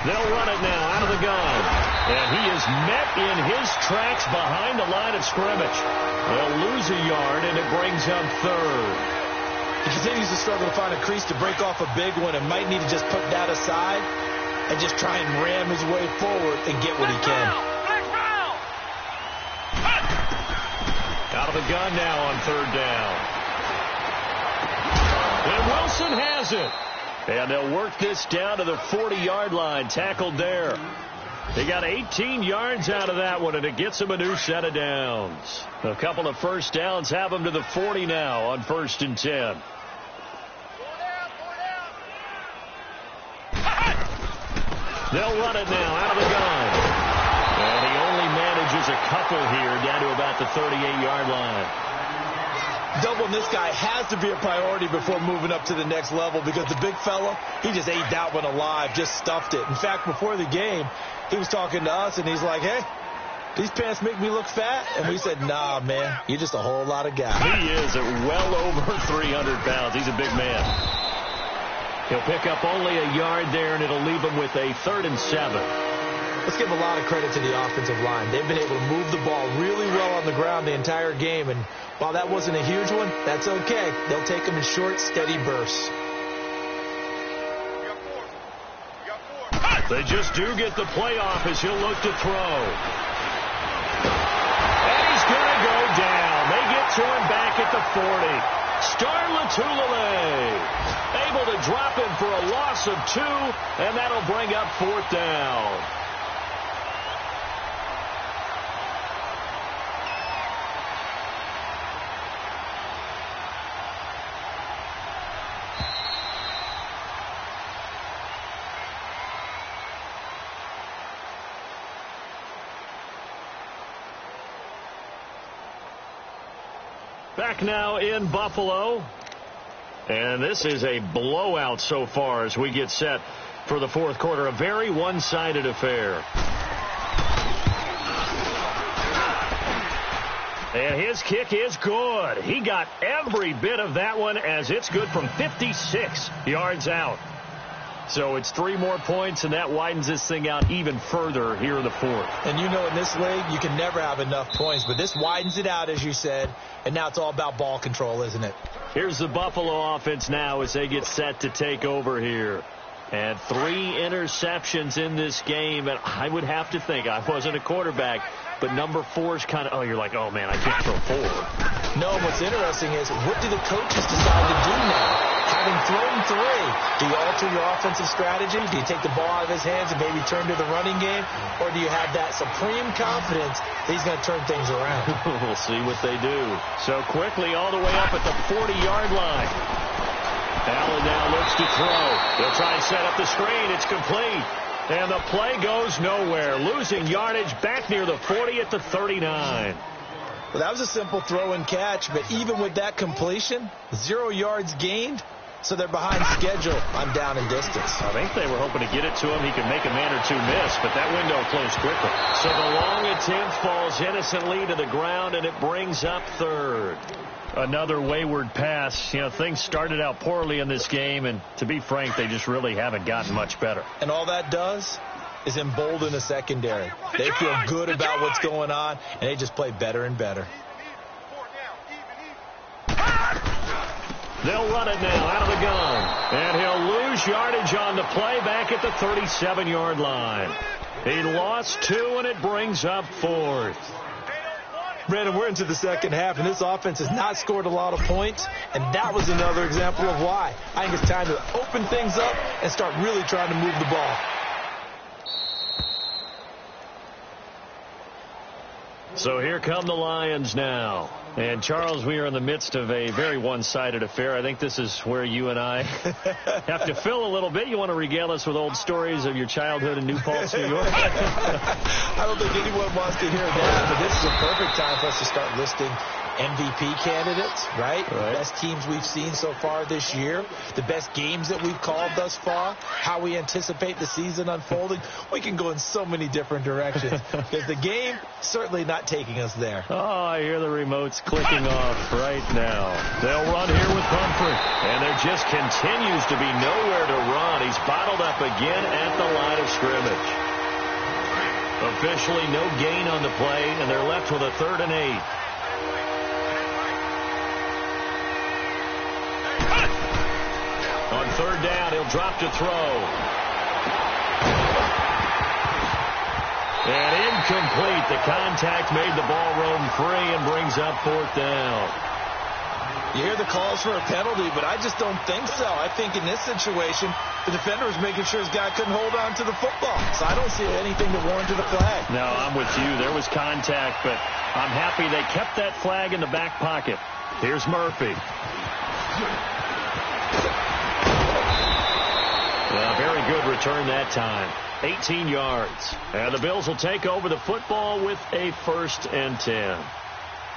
They'll run it now out of the gun. And he is met in his tracks behind the line of scrimmage. They'll lose a yard, and it brings up 3rd. He continues to struggle to find a crease to break off a big one and might need to just put that aside and just try and ram his way forward and get what he can. Out of the gun now on 3rd down. And Wilson has it. And they'll work this down to the 40-yard line. Tackled there. They got 18 yards out of that one, and it gets them a new set of downs. A couple of first downs have them to the 40 now on 1st and 10. They'll run it now out of the gun. And he only manages a couple here down to about the 38-yard line. Doubling this guy has to be a priority before moving up to the next level because the big fella, he just ate that one alive, just stuffed it. In fact, before the game, he was talking to us, and he's like, hey, these pants make me look fat? And we said, nah, man, you're just a whole lot of guy. He is at well over 300 pounds. He's a big man. He'll pick up only a yard there, and it'll leave him with a 3rd and 7. Let's give a lot of credit to the offensive line. They've been able to move the ball really well on the ground the entire game, and while that wasn't a huge one, that's okay. They'll take them in short, steady bursts. They just do get the playoff as he'll look to throw. And he's going to go down. They get to him back at the 40. Star Latulele able to drop him for a loss of 2, and that'll bring up 4th down. Back now in Buffalo. And this is a blowout so far as we get set for the fourth quarter. A very one-sided affair. And his kick is good. He got every bit of that one as it's good from 56 yards out. So it's 3 more points, and that widens this thing out even further here in the fourth. And you know in this league, you can never have enough points, but this widens it out, as you said, and now it's all about ball control, isn't it? Here's the Buffalo offense now as they get set to take over here. And 3 interceptions in this game, and I would have to think, I wasn't a quarterback, but number 4 is kind of, oh, you're like, oh, man, I can't throw 4. No, what's interesting is, what do the coaches decide to do now? Having thrown 3, do you alter your offensive strategy? Do you take the ball out of his hands and maybe turn to the running game? Or do you have that supreme confidence that he's going to turn things around? We'll see what they do. So quickly all the way up at the 40-yard line. Allen now looks to throw. They'll try and set up the screen. It's complete. And the play goes nowhere. Losing yardage back near the 40 at the 39. Well, that was a simple throw and catch, but even with that completion, 0 yards gained, so they're behind schedule on down and distance. I think they were hoping to get it to him. He could make a man or 2 miss, but that window closed quickly. So the long attempt falls innocently to the ground, and it brings up 3rd. Another wayward pass. You know, things started out poorly in this game, and to be frank, they just really haven't gotten much better. And all that does is embolden the secondary. They feel good about what's going on, and they just play better and better. They'll run it now out of the gun. And he'll lose yardage on the play back at the 37-yard line. He lost 2, and it brings up 4th. Brandon, we're into the second half, and this offense has not scored a lot of points, and that was another example of why. I think it's time to open things up and start really trying to move the ball. So here come the Lions now. And, Charles, we are in the midst of a very one-sided affair. I think this is where you and I have to fill a little bit. You want to regale us with old stories of your childhood in New Paltz, New York? I don't think anyone wants to hear that, but this is a perfect time for us to start listing MVP candidates, right? The best teams we've seen so far this year, the best games that we've called thus far, how we anticipate the season unfolding. We can go in so many different directions because the game certainly not taking us there. Oh, I hear the remotes clicking off right now. They'll run here with Humphrey, and there just continues to be nowhere to run. He's bottled up again at the line of scrimmage. Officially no gain on the play, and they're left with a 3rd and 8. On 3rd down, he'll drop to throw. And incomplete. The contact made the ball roam free and brings up 4th down. You hear the calls for a penalty, but I just don't think so. I think in this situation, the defender was making sure his guy couldn't hold on to the football. So I don't see anything that warranted a flag. No, I'm with you. There was contact, but I'm happy they kept that flag in the back pocket. Here's Murphy. Very good return that time. 18 yards. And the Bills will take over the football with a 1st and 10.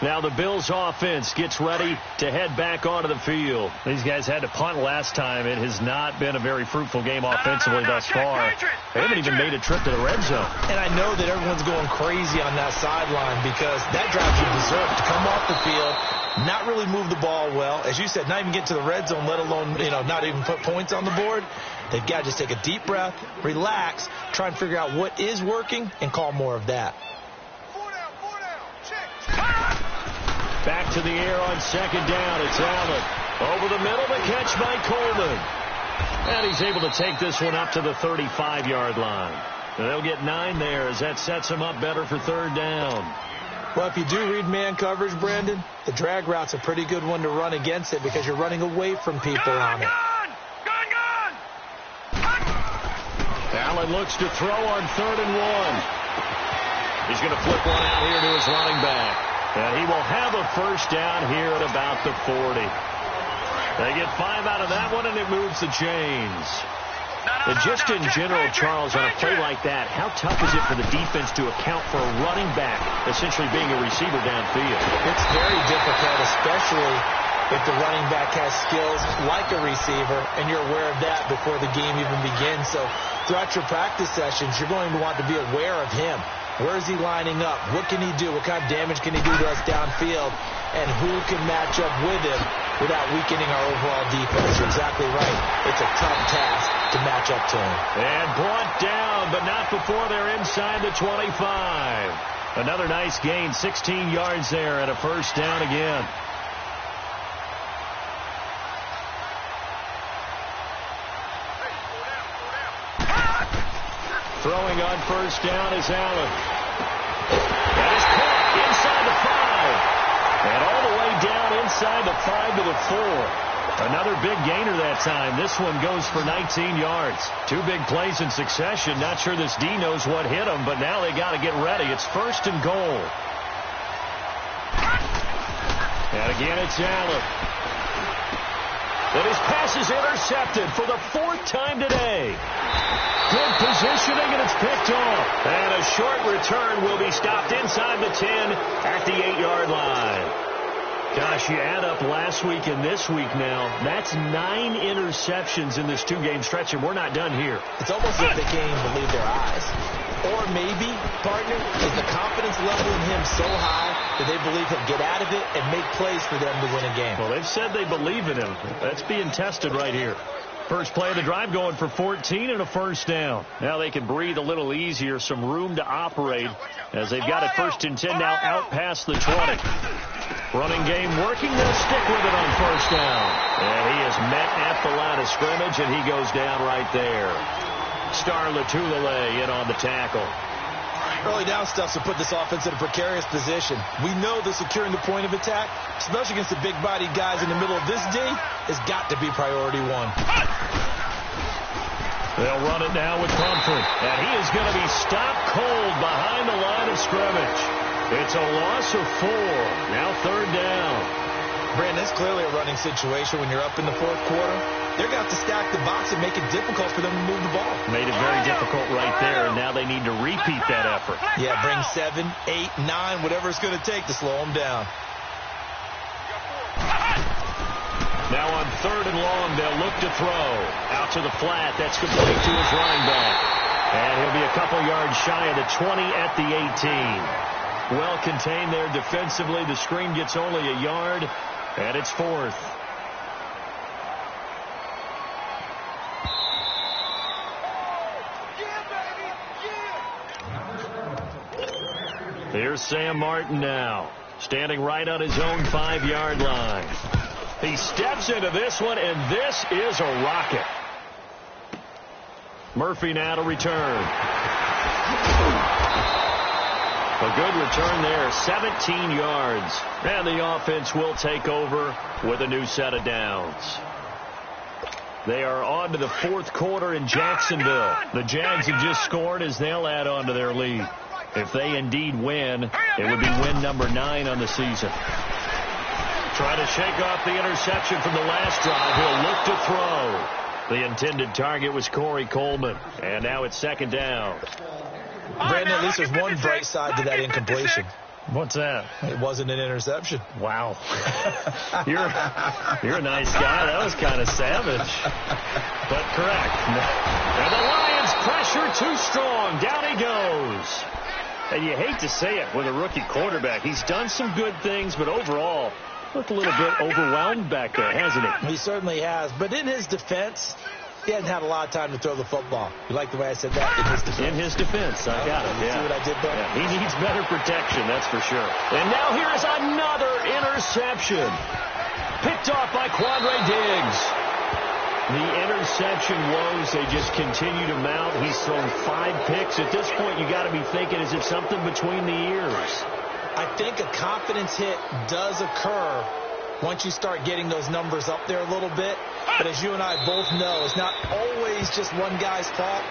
Now the Bills offense gets ready to head back onto the field. These guys had to punt last time. It has not been a very fruitful game offensively thus far. They haven't even made a trip to the red zone. And I know that everyone's going crazy on that sideline because that drives you berserk to come off the field, not really move the ball well. As you said, not even get to the red zone, let alone, not even put points on the board. They've got to just take a deep breath, relax, try and figure out what is working, and call more of that. Back to the air on 2nd down. It's Allen. Over the middle, the catch by Coleman. And he's able to take this one up to the 35-yard line. And they'll get 9 there as that sets him up better for 3rd down. Well, if you do read man coverage, Brandon, the drag route's a pretty good one to run against it because you're running away from people on it. Allen looks to throw on 3rd and 1. He's going to flip one out here to his running back. And he will have a 1st down here at about the 40. They get 5 out of that one, and it moves the chains. And just in general, Charles, on a play like that, how tough is it for the defense to account for a running back essentially being a receiver downfield? It's very difficult, especially if the running back has skills like a receiver, and you're aware of that before the game even begins. So throughout your practice sessions, you're going to want to be aware of him. Where is he lining up? What can he do? What kind of damage can he do to us downfield? And who can match up with him without weakening our overall defense? You're exactly right. It's a tough task to match up to him. And brought down, but not before they're inside the 25. Another nice gain, 16 yards there, and a first down again. Throwing on first down is Allen. That is caught inside the 5. And all the way down inside the 5 to the 4. Another big gainer that time. This one goes for 19 yards. 2 big plays in succession. Not sure this D knows what hit him, but now they got to get ready. It's first and goal. And again, it's Allen. But his pass is intercepted for the 4th time today. Good positioning, and it's picked off. And a short return will be stopped inside the 10 at the 8-yard line. Gosh, you add up last week and this week now. That's 9 interceptions in this 2-game stretch, and we're not done here. It's almost like they can't even believe their eyes. Or maybe, partner, is the confidence level in him so high that they believe he'll get out of it and make plays for them to win a game. Well, they've said they believe in him. That's being tested right here. First play of the drive going for 14 and a first down. Now they can breathe a little easier, some room to operate as they've got it first and 10 now out past the 20. Running game working. They'll stick with it on first down. And he is met at the line of scrimmage, and he goes down right there. Star Latulele in on the tackle. Early down stuff to put this offense in a precarious position. We know that securing the point of attack, especially against the big-bodied guys in the middle of this D, has got to be priority 1. They'll run it now with Pumphrey. And he is going to be stopped cold behind the line of scrimmage. It's a loss of 4. Now 3rd down. Brandon, it's clearly a running situation when you're up in the 4th quarter. They're going to have to stack the box and make it difficult for them to move the ball. Made it very difficult right there, and now they need to repeat that effort. Yeah, bring 7, 8, 9, whatever it's going to take to slow them down. Now on 3rd and long, they'll look to throw. Out to the flat. That's complete to his running back. And he'll be a couple yards shy of the 20 at the 18. Well contained there defensively. The screen gets only a yard, and it's 4th. Here's Sam Martin now, standing right on his own 5-yard line. He steps into this one, and this is a rocket. Murphy now to return. A good return there, 17 yards. And the offense will take over with a new set of downs. They are on to the 4th quarter in Jacksonville. The Jags have just scored as they'll add on to their lead. If they indeed win, it would be win number 9 on the season. Try to shake off the interception from the last drive. He'll look to throw. The intended target was Corey Coleman. And now it's 2nd down. Brandon, at least there's one bright side to that incompletion. What's that? It wasn't an interception. Wow. You're a nice guy. That was kind of savage. But correct. And the Lions pressure too strong. Down he goes. And you hate to say it with a rookie quarterback. He's done some good things, but overall, looked a little bit overwhelmed back there, hasn't he? He certainly has. But in his defense, he hasn't had a lot of time to throw the football. You like the way I said that? In his defense. In his defense. I got it. See what I did there? Yeah, he needs better protection, that's for sure. And now here's another interception. Picked off by Quandre Diggs. The interception woes, they just continue to mount. He's thrown 5 picks. At this point, you got to be thinking, is it something between the ears? I think a confidence hit does occur once you start getting those numbers up there a little bit. But as you and I both know, it's not always just one guy's fault.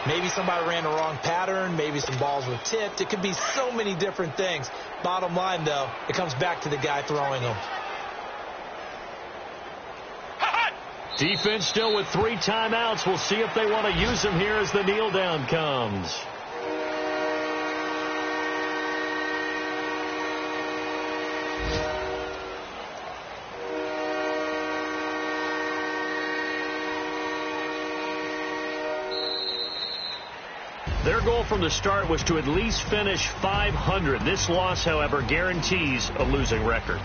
Maybe somebody ran the wrong pattern. Maybe some balls were tipped. It could be so many different things. Bottom line, though, it comes back to the guy throwing them. Defense still with 3 timeouts. We'll see if they want to use them here as the kneel down comes. Their goal from the start was to at least finish 500. This loss, however, guarantees a losing record.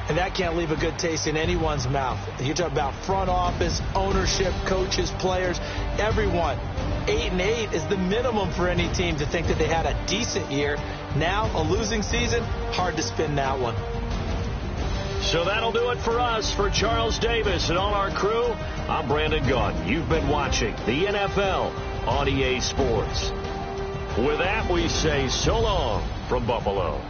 And that can't leave a good taste in anyone's mouth. You talk about front office, ownership, coaches, players, everyone. 8-8 is the minimum for any team to think that they had a decent year. Now, a losing season, hard to spin that one. So that'll do it for us. For Charles Davis and all our crew, I'm Brandon Gaudin. You've been watching the NFL on EA Sports. With that, we say so long from Buffalo.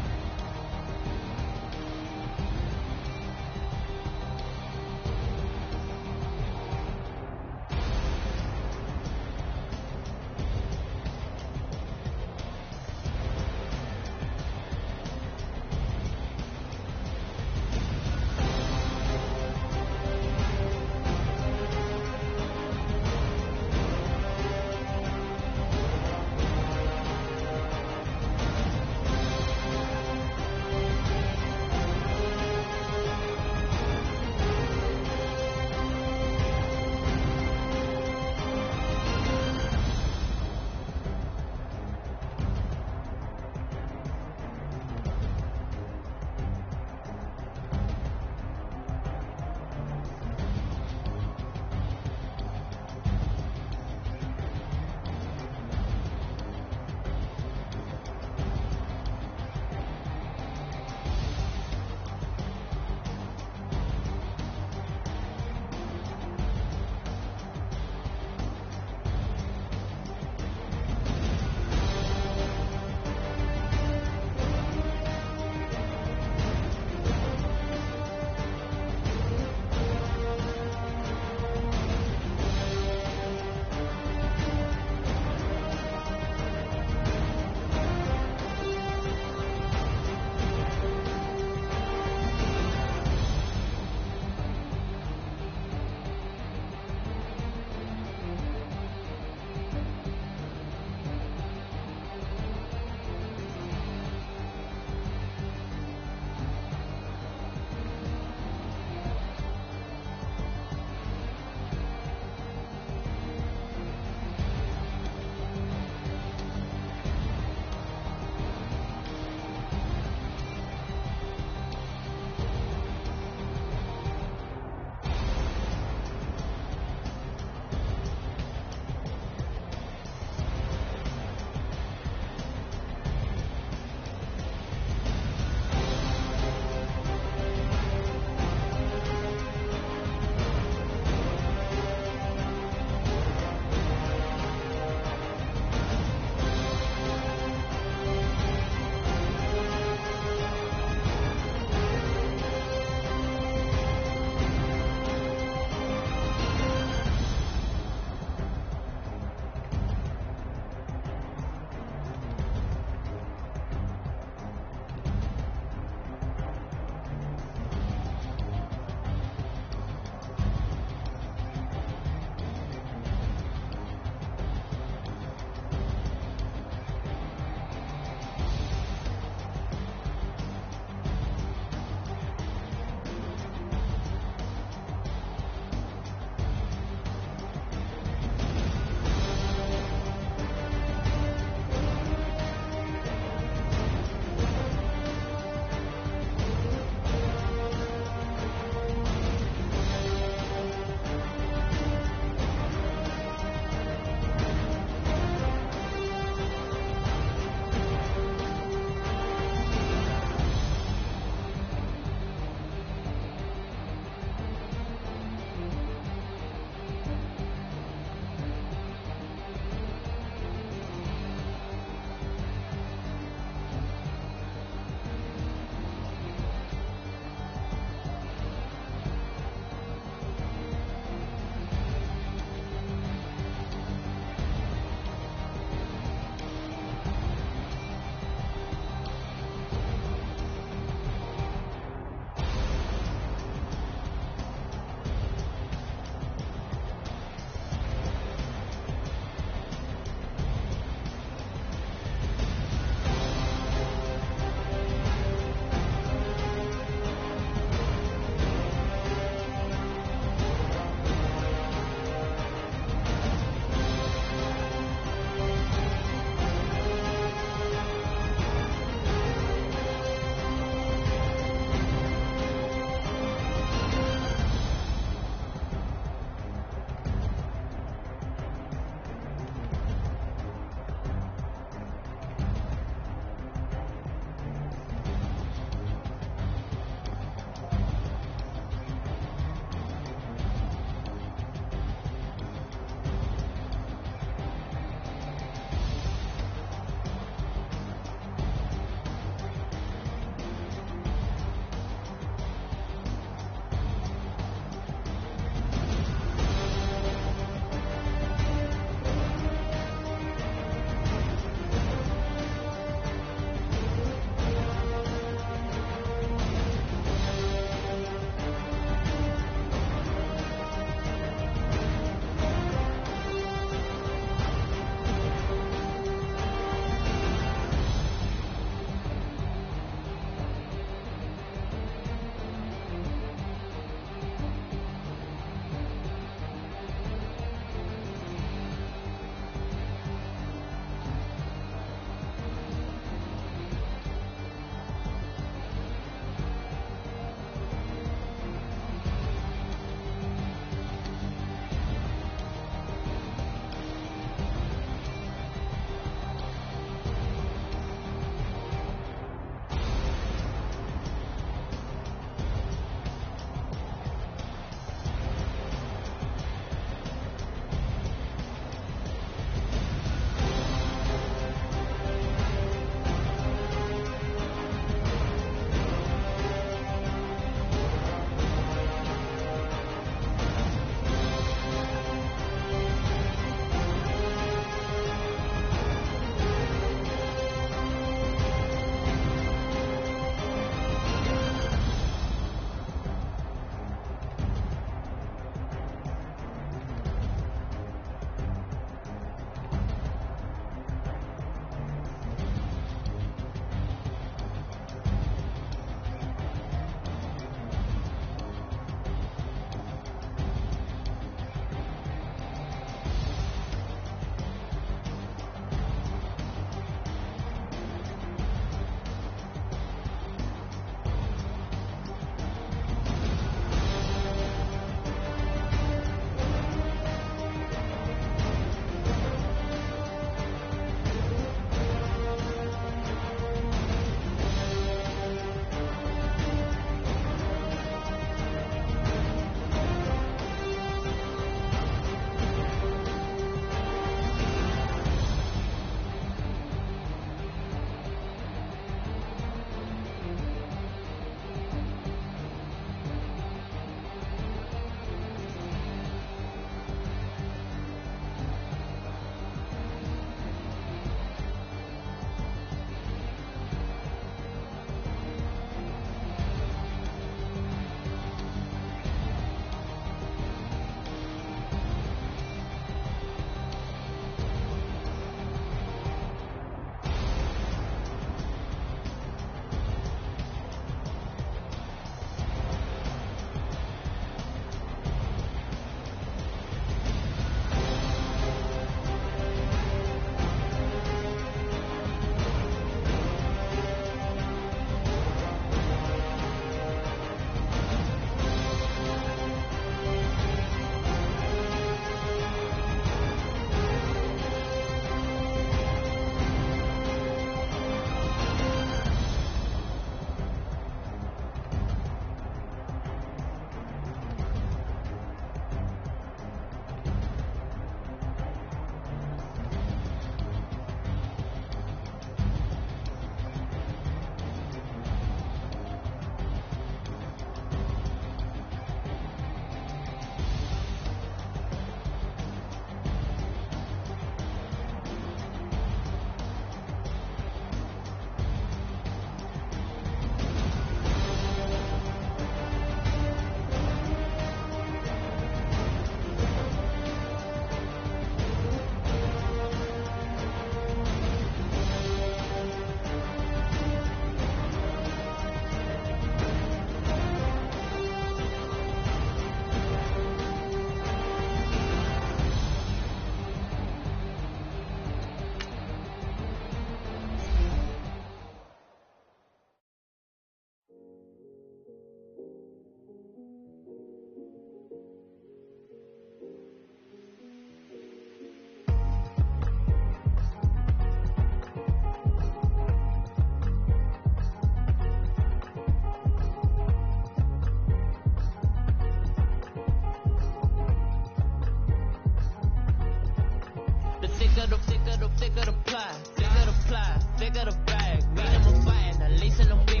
thick of the pie, thick of the ply, thick of the bag. Me and my fire, now listen to me,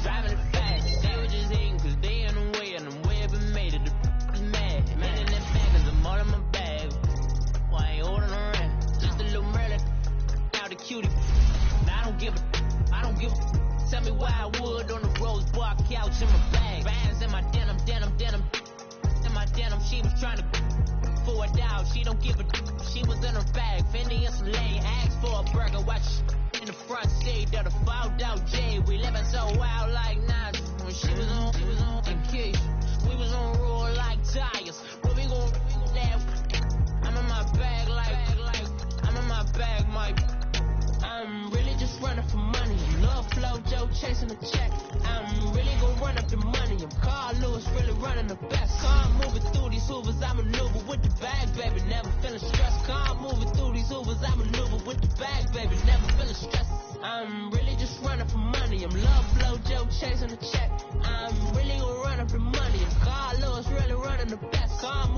driving it fast. They were just hating cause they in the way, and I'm way up and made it. The is mad. Man in that bag cause I'm all in my bag. Why I ain't holding around? Just a little Merlin, now the cutie. Now I don't give a. Tell me why I would on the rose bar couch in my bag. Bands in my denim. In my denim, she was trying to for it out. She don't give a. She was in her bag. Fendi and some lane. Asked for a burger. Watch in the front seat of the fouled out J. We living so wild like Nas. When she was on in case. We was on roll like tires. What we gon' laugh? I'm in my bag like I'm in my bag, Mike. I'm really just running for money. Love flow, Joe chasing the check. I'm really gonna run up the money. I'm Carl Lewis, really running the best. Car moving through these hoovers, I maneuver with the bag, baby. Never feeling stressed. Car moving through these hoovers, I maneuver with the bag, baby. Never feeling stressed. I'm really just running for money. I'm love flow, Joe chasing the check. I'm really gonna run up the money. I'm Carl Lewis, really running the best. Car